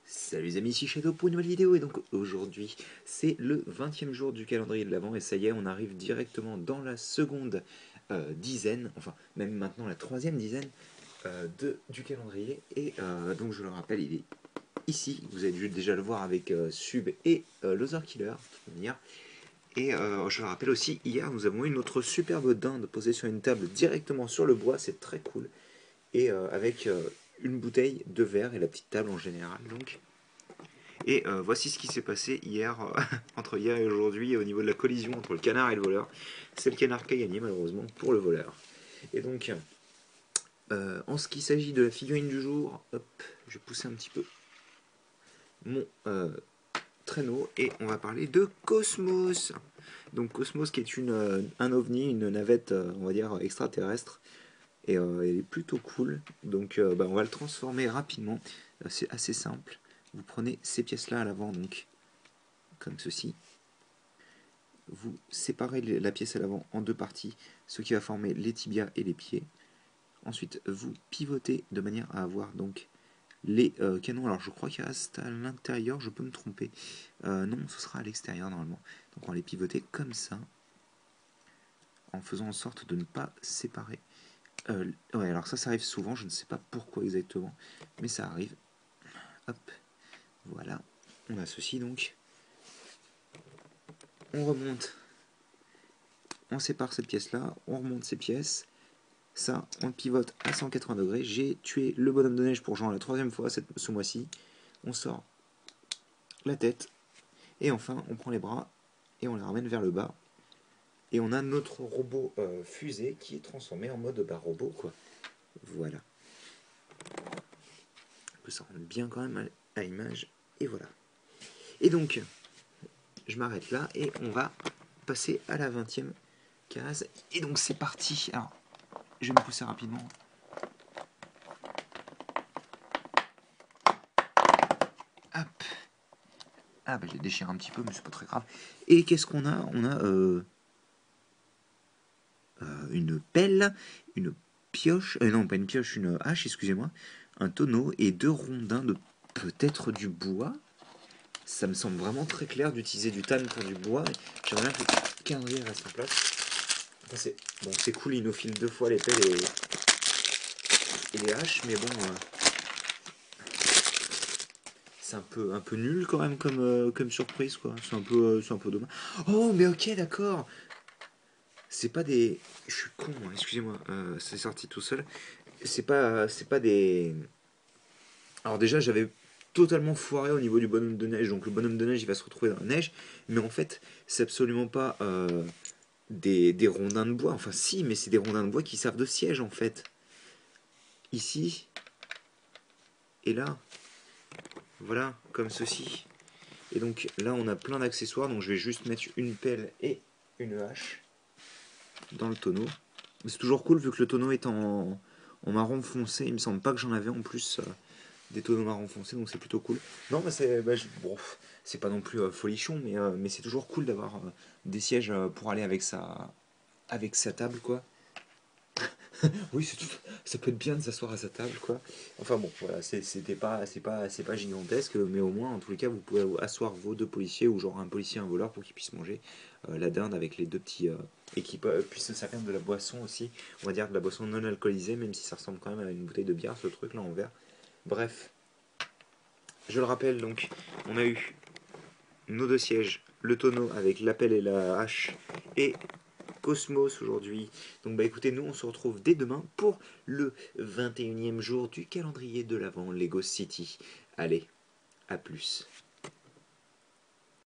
Salut les amis, ici Shadow pour une nouvelle vidéo. Et donc aujourd'hui c'est le 20e jour du calendrier de l'Avent. Et ça y est, on arrive directement dans la seconde dizaine, enfin même maintenant la troisième dizaine du calendrier. Et donc je le rappelle, il est ici. Vous avez dû déjà le voir avec Sub et Loser Killer de toute manière. Et je le rappelle aussi, hier nous avons eu notre superbe dinde posée sur une table directement sur le bois. C'est très cool. Et avec une bouteille de verre et la petite table en général donc. Et voici ce qui s'est passé hier, entre hier et aujourd'hui, au niveau de la collision entre le canard et le voleur. C'est le canard qui a gagné, malheureusement, pour le voleur. Et donc, en ce qui s'agit de la figurine du jour, hop, je vais pousser un petit peu mon traîneau et on va parler de Cosmos. Donc, Cosmos qui est un ovni, une navette, on va dire, extraterrestre. Et elle est plutôt cool. Donc, on va le transformer rapidement. C'est assez simple. Vous prenez ces pièces-là à l'avant, donc comme ceci. Vous séparez la pièce à l'avant en deux parties, ce qui va former les tibias et les pieds. Ensuite, vous pivotez de manière à avoir donc les canons. Alors, je crois qu'il reste à l'intérieur, je peux me tromper. Non, ce sera à l'extérieur normalement. Donc, on va les pivoter comme ça, en faisant en sorte de ne pas séparer. Ouais, alors ça arrive souvent, je ne sais pas pourquoi exactement, mais ça arrive. Hop, voilà. On a ceci donc. On remonte. On sépare cette pièce-là, on remonte ces pièces. Ça, on pivote à 180 degrés. J'ai tué le bonhomme de neige pour genre la troisième fois ce mois-ci. On sort la tête. Et enfin, on prend les bras et on les ramène vers le bas. Et on a notre robot fusée qui est transformé en mode robot, quoi. Voilà. Ça rend bien quand même à l'image. Et voilà. Et donc, je m'arrête là et on va passer à la 20e case. Et donc, c'est parti. Alors, je vais me pousser rapidement. Hop. Ah bah j'ai déchiré un petit peu, mais c'est pas très grave. Et qu'est-ce qu'on a? On a une pelle, une pioche, non pas une pioche, une hache, excusez-moi, un tonneau et deux rondins de peut-être du bois. Ça me semble vraiment très clair d'utiliser du tan pour du bois. J'aimerais bien que le calendrier reste en place. Enfin, c'est cool, il nous file deux fois les pelles et les haches, mais bon, c'est un peu nul quand même comme surprise, quoi. C'est un peu dommage. Oh, mais ok, d'accord. C'est pas des. Je suis con, hein, excusez-moi, c'est sorti tout seul. C'est pas des. Alors déjà, j'avais totalement foiré au niveau du bonhomme de neige. Donc le bonhomme de neige, il va se retrouver dans la neige. Mais en fait, c'est absolument pas des rondins de bois. Enfin, si, mais c'est des rondins de bois qui servent de siège en fait. Ici et là. Voilà, comme ceci. Et donc là, on a plein d'accessoires. Donc je vais juste mettre une pelle et une hache dans le tonneau. C'est toujours cool vu que le tonneau est en marron foncé. Il me semble pas que j'en avais en plus des tonneaux marron foncé, donc c'est plutôt cool. Non, mais bon, c'est pas non plus folichon, mais c'est toujours cool d'avoir des sièges pour aller avec sa table, quoi. Oui, ça peut être bien de s'asseoir à sa table, quoi. Enfin bon, voilà, c'est pas gigantesque, mais au moins, en tous les cas, vous pouvez asseoir vos deux policiers ou genre un policier et un voleur pour qu'ils puissent manger la dinde avec les deux petits et qu'ils puissent se servir de la boisson aussi. On va dire de la boisson non alcoolisée, même si ça ressemble quand même à une bouteille de bière, ce truc là en verre. Bref, je le rappelle donc, on a eu nos deux sièges, le tonneau avec la pelle et la hache et Cosmos aujourd'hui. Donc bah écoutez, nous on se retrouve dès demain pour le 21e jour du calendrier de l'Avent Lego City. Allez, à plus.